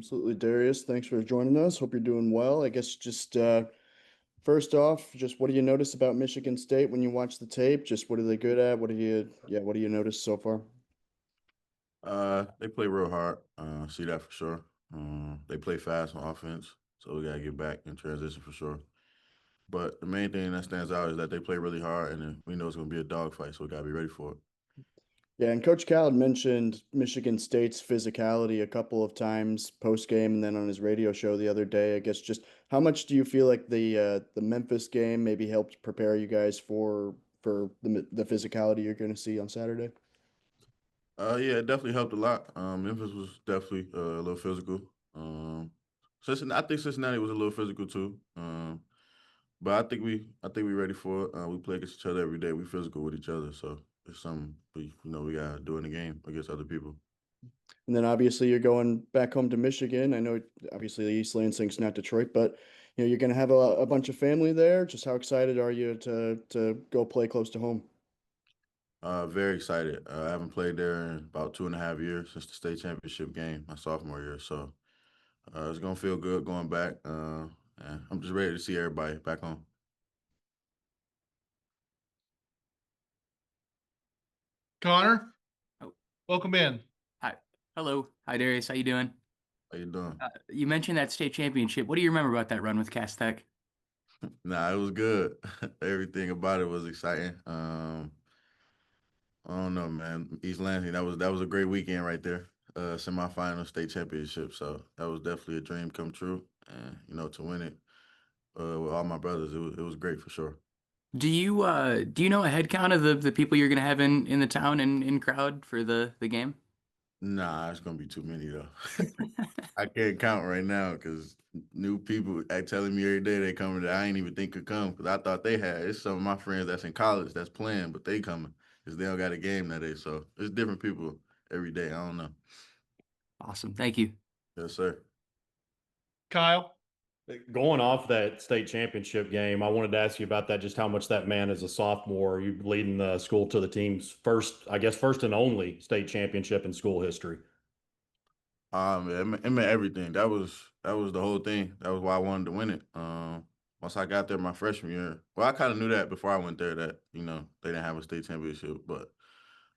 Absolutely, Darius. Thanks for joining us. Hope you're doing well. I guess just first off, just what do you notice about Michigan State when you watch the tape? Just what are they good at? What do you notice so far? They play real hard. See that for sure. They play fast on offense, so we gotta get back in transition for sure. But the main thing that stands out is that they play really hard, and then we know it's gonna be a dogfight, so we gotta be ready for it. Yeah, and Coach Cal had mentioned Michigan State's physicality a couple of times post game and then on his radio show the other day. I guess just how much do you feel like the Memphis game maybe helped prepare you guys for the physicality you're going to see on Saturday? Yeah, it definitely helped a lot. Memphis was definitely a little physical. Cincinnati, I think Cincinnati was a little physical too. But I think we ready for it. We play against each other every day. We physical with each other, so it's something we gotta do in the game against other people. And then obviously you're going back home to Michigan. I know obviously the East Lansing's not Detroit, but you're going to have a bunch of family there. Just how excited are you to go play close to home? Very excited. I haven't played there in about 2.5 years since the state championship game, my sophomore year. So it's gonna feel good going back. And I'm just ready to see everybody back home. Connor, Oh, welcome in. hi. Hello. Hi, Darius. How you doing? How you doing? You mentioned that state championship. What do you remember about that run with Cass Tech? Nah, it was good. Everything about it was exciting. I don't know, man. East Lansing, that was a great weekend right there. Semifinal state championship. So that was definitely a dream come true. And to win it with all my brothers, it was great for sure. Do you know a head count of the people you're gonna have in the town and in crowd for the game? Nah, it's gonna be too many though. I can't count right now because new people act telling me every day they coming that I ain't even think could come because I thought they had. It's some of my friends that's in college that's playing, but they coming because they don't got a game that day. So it's different people every day. I don't know. Awesome. Thank you. Yes, sir. Kyle. Going off that state championship game, I wanted to ask you about that, just how much that man as a sophomore, you leading the school to the team's first, I guess, first and only state championship in school history. It meant everything. That was the whole thing. That was why I wanted to win it. Once I got there my freshman year, well, I kind of knew that before I went there that they didn't have a state championship, but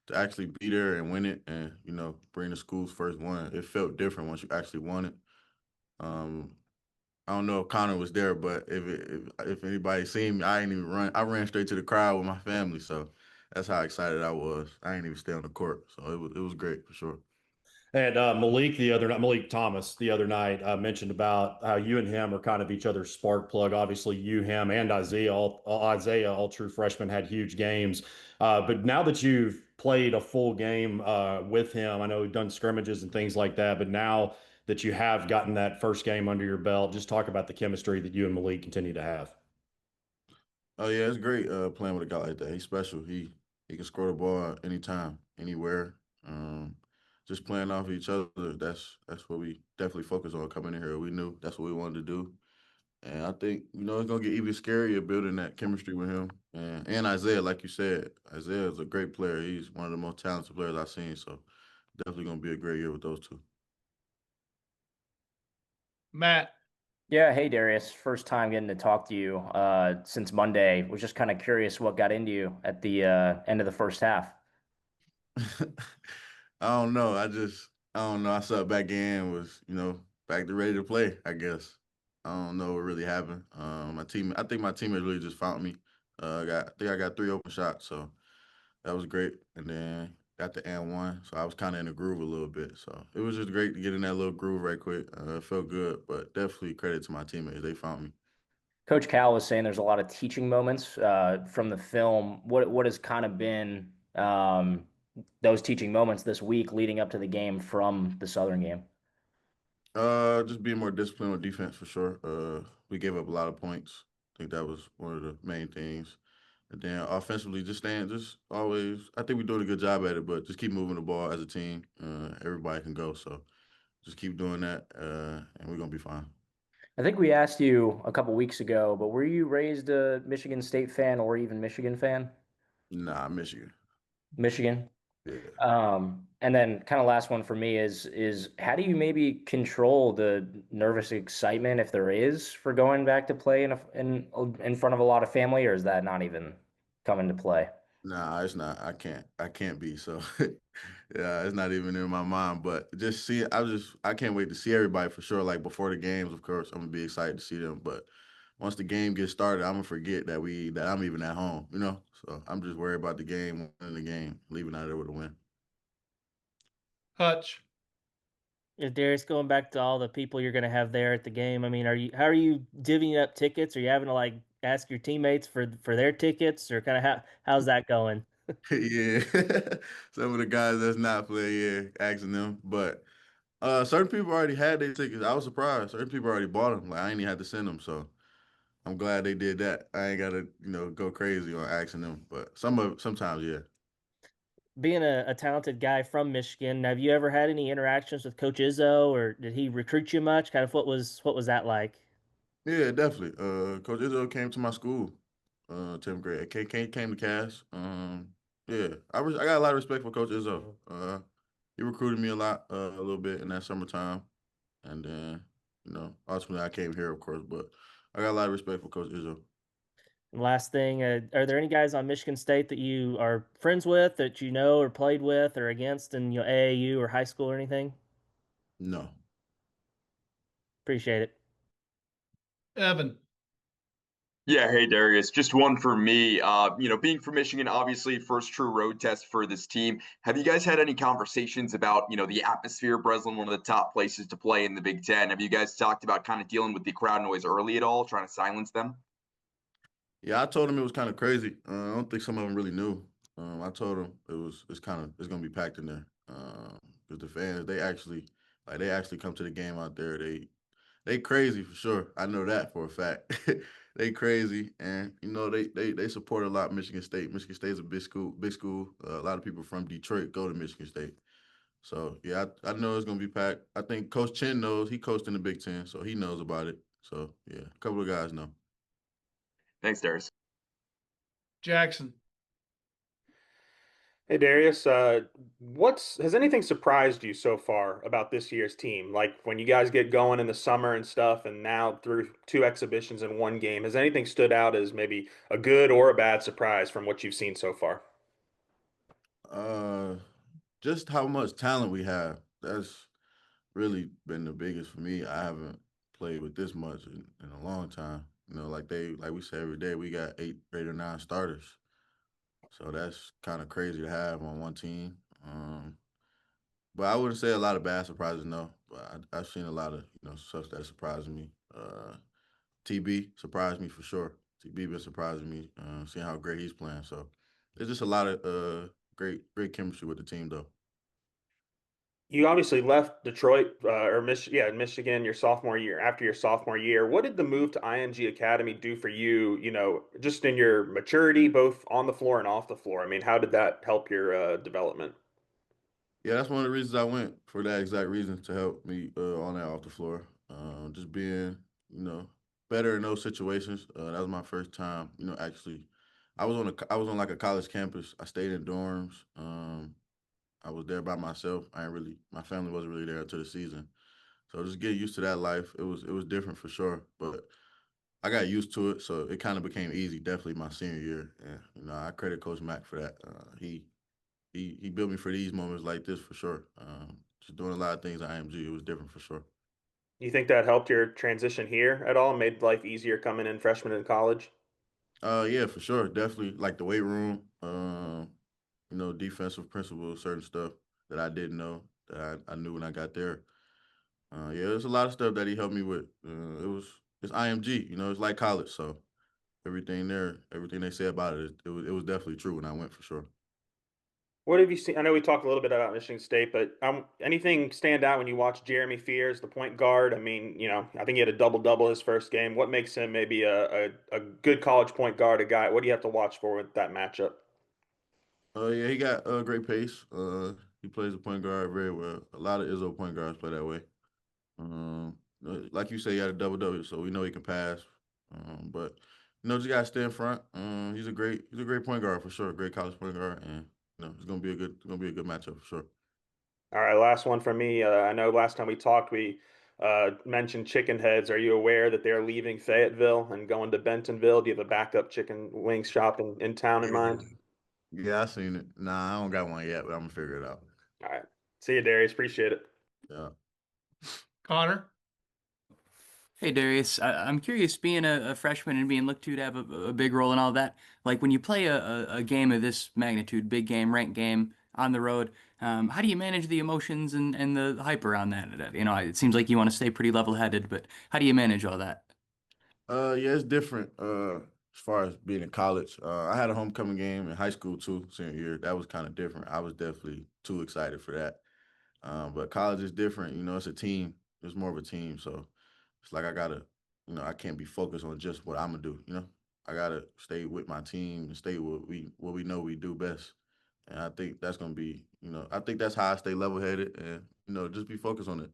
to actually be there and win it and bring the school's first one, it felt different once you actually won it. Um, I don't know if Connor was there, but if anybody seen me, I ain't even run. I ran straight to the crowd with my family, so that's how excited I was. I ain't even stay on the court, so it was great for sure. And Malik the other night, Malik Thomas the other night mentioned about how you and him are kind of each other's spark plug. Obviously, you, him, and Isaiah, all true freshmen, had huge games. But now that you've played a full game with him, I know we've done scrimmages and things like that. But now that you have gotten that first game under your belt, just talk about the chemistry that you and Malik continue to have. Oh yeah, it's great playing with a guy like that. He's special. He can score the ball anytime, anywhere. Um, just playing off each other. That's what we definitely focus on coming in here. We knew that's what we wanted to do. And I think, it's gonna get even scarier building that chemistry with him. And Isaiah, like you said, Isaiah is a great player. He's one of the most talented players I've seen. So definitely gonna be a great year with those two. Matt. Yeah, hey Darius. First time getting to talk to you since Monday. Was just kind of curious what got into you at the end of the first half. I don't know. I don't know. I sat back in, was, back to ready to play, I guess. I don't know what really happened. I think my teammates really just found me. I think I got three open shots, so that was great. And then got the and one, so I was kind of in the groove a little bit. So it was just great to get in that little groove right quick. It felt good, but definitely credit to my teammates. They found me. Coach Cal was saying there's a lot of teaching moments from the film. What has kind of been those teaching moments this week leading up to the game from the Southern game? Just being more disciplined with defense for sure. We gave up a lot of points. I think that was one of the main things. And then offensively, just staying, just always. I think we're doing a good job at it, but just keep moving the ball as a team. Everybody can go, so just keep doing that, and we're gonna be fine. I think we asked you a couple weeks ago, but were you raised a Michigan State fan or even Michigan fan? Nah, Michigan. Michigan. Yeah. And then kind of last one for me is how do you maybe control the nervous excitement if there is for going back to play in front of a lot of family, or is that not even come into play? Nah, it's not. I can't be. So yeah, it's not even in my mind. But just see, I can't wait to see everybody for sure. Like before the games, of course, I'm gonna be excited to see them. But once the game gets started, I'm gonna forget that I'm even at home. So I'm just worried about the game, winning the game, leaving out of there with a win. Hutch. Yeah, Darius, going back to all the people you're going to have there at the game. I mean, how are you divvying up tickets? Are you having to like ask your teammates for their tickets, or kind of how's that going? Yeah, some of the guys that's not playing, yeah, asking them. But certain people already had their tickets. I was surprised. Certain people already bought them. Like I ain't even had to send them. So I'm glad they did that. I ain't gotta, go crazy on asking them. But sometimes, yeah. Being a talented guy from Michigan, have you ever had any interactions with Coach Izzo, or did he recruit you much? Kind of what was that like? Yeah, definitely. Coach Izzo came to my school, 10th grade. Came to Cass. Yeah, I got a lot of respect for Coach Izzo. He recruited me a little bit in that summertime, and then ultimately I came here, of course. But I got a lot of respect for Coach Izzo. And last thing, are there any guys on Michigan State that you are friends with, that you know or played with or against in AAU or high school or anything? No. Appreciate it. Evan. Yeah, hey Darius. Just one for me. Being from Michigan, obviously first true road test for this team. Have you guys had any conversations about, the atmosphere of Breslin, one of the top places to play in the Big Ten? Have you guys talked about kind of dealing with the crowd noise early at all, trying to silence them? Yeah, I told him it was kind of crazy. I don't think some of them really knew. I told them it's gonna be packed in there. Because the fans they actually come to the game out there. They crazy for sure. I know that for a fact. They crazy, and they support a lot Michigan State. Michigan State's a big school. Big school. A lot of people from Detroit go to Michigan State. So yeah, I know it's gonna be packed. I think Coach Chin knows. He coached in the Big Ten, so he knows about it. So yeah, a couple of guys know. Thanks, Darius. Jackson. Hey Darius, has anything surprised you so far about this year's team? Like when you guys get going in the summer and stuff, and now through two exhibitions in one game, has anything stood out as maybe a good or a bad surprise from what you've seen so far? Uh, just how much talent we have. That's really been the biggest for me. I haven't played with this much in a long time. Like we say every day, we got 8 or 9 starters. So that's kind of crazy to have on one team. But I wouldn't say a lot of bad surprises, no. But I've seen a lot of stuff that surprised me. TB surprised me for sure. TB been surprising me, seeing how great he's playing. So there's just a lot of great chemistry with the team, though. You obviously left Detroit Michigan your sophomore year. After your sophomore year, what did the move to IMG Academy do for you? Just in your maturity, both on the floor and off the floor. I mean, how did that help your development? Yeah, that's one of the reasons I went for that exact reason to help me on that off the floor. Just being, better in those situations. That was my first time, actually. I was on like a college campus. I stayed in dorms. I was there by myself. My family wasn't really there until the season. So just getting used to that life, it was different for sure. But I got used to it, so it kind of became easy. Definitely my senior year, and I credit Coach Mack for that. He built me for these moments like this for sure. Just doing a lot of things at IMG, it was different for sure. You think that helped your transition here at all? Made life easier coming in freshman in college? Yeah, for sure, definitely like the weight room. Defensive principles, certain stuff that I didn't know that I knew when I got there. Yeah, there's a lot of stuff that he helped me with. It's IMG, it's like college, so everything there, everything they say about it, it was definitely true when I went for sure. What have you seen? I know we talked a little bit about Michigan State, but anything stand out when you watch Jeremy Fears, the point guard? I mean, I think he had a double-double his first game. What makes him maybe a good college point guard, a guy? What do you have to watch for with that matchup? Yeah, he got a great pace. He plays the point guard very well. A lot of Izzo point guards play that way. Like you say, he had a double double, so we know he can pass. But just gotta stay in front. He's a great point guard for sure. Great college point guard, and it's gonna be a good matchup for sure. All right, last one from me. I know last time we talked, we mentioned chicken heads. Are you aware that they're leaving Fayetteville and going to Bentonville? Do you have a backup chicken wing shop in town in mind? Yeah, I seen it. Nah, I don't got one yet, but I'm gonna figure it out. All right. See you, Darius. Appreciate it. Yeah. Connor. Hey Darius, I'm curious, being a freshman and being looked to have a big role in all that. Like when you play a game of this magnitude, big game, ranked game on the road, how do you manage the emotions and the hype around that? You know, it seems like you want to stay pretty level-headed, but how do you manage all that? Yeah, it's different. As far as being in college, I had a homecoming game in high school too, senior year. That was kind of different. I was definitely too excited for that. But college is different. You know, it's a team. It's more of a team. So it's like I gotta, I can't be focused on just what I'm gonna do. You know, I gotta stay with my team and stay with what we know we do best. And I think that's gonna be, I think that's how I stay level headed and just be focused on it.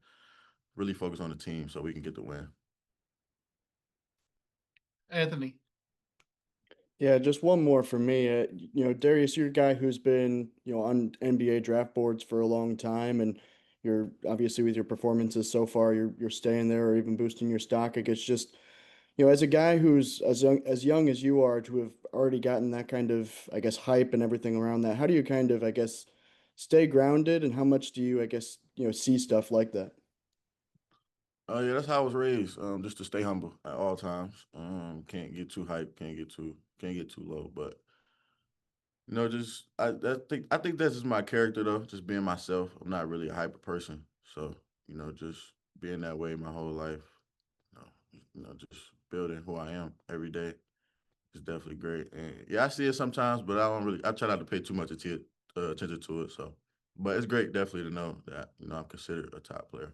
Really focus on the team so we can get the win. Anthony. Yeah, just one more for me. Darius, you're a guy who's been, on NBA draft boards for a long time, and you're obviously with your performances so far, you're staying there or even boosting your stock. I guess just, as a guy who's as young as you are to have already gotten that kind of, I guess, hype and everything around that, how do you kind of, I guess, stay grounded, and how much do you, I guess, see stuff like that? Yeah, that's how I was raised. Just to stay humble at all times. Can't get too hyped, can't get too low. But just I think that's just my character though. Just being myself. I'm not really a hyper person, so just being that way my whole life. Just building who I am every day is definitely great. And yeah, I see it sometimes, but I don't really. I try not to pay too much attention to it. So, but it's great definitely to know that I'm considered a top player.